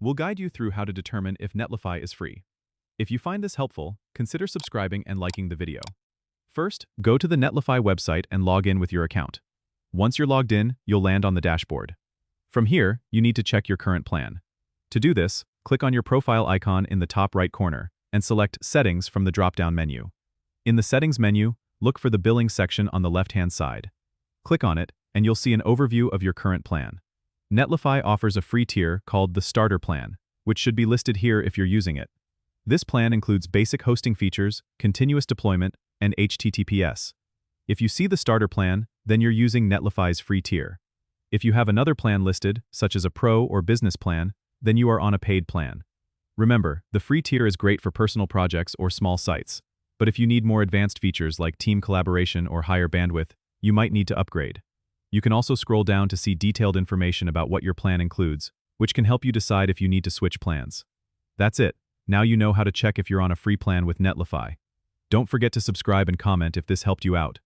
We'll guide you through how to determine if Netlify is free. If you find this helpful, consider subscribing and liking the video. First, go to the Netlify website and log in with your account. Once you're logged in, you'll land on the dashboard. From here, you need to check your current plan. To do this, click on your profile icon in the top right corner and select Settings from the drop-down menu. In the Settings menu, look for the Billing section on the left-hand side. Click on it, and you'll see an overview of your current plan. Netlify offers a free tier called the Starter Plan, which should be listed here if you're using it. This plan includes basic hosting features, continuous deployment, and HTTPS. If you see the Starter Plan, then you're using Netlify's free tier. If you have another plan listed, such as a Pro or Business plan, then you are on a paid plan. Remember, the free tier is great for personal projects or small sites, but if you need more advanced features like team collaboration or higher bandwidth, you might need to upgrade. You can also scroll down to see detailed information about what your plan includes, which can help you decide if you need to switch plans. That's it. Now you know how to check if you're on a free plan with Netlify. Don't forget to subscribe and comment if this helped you out.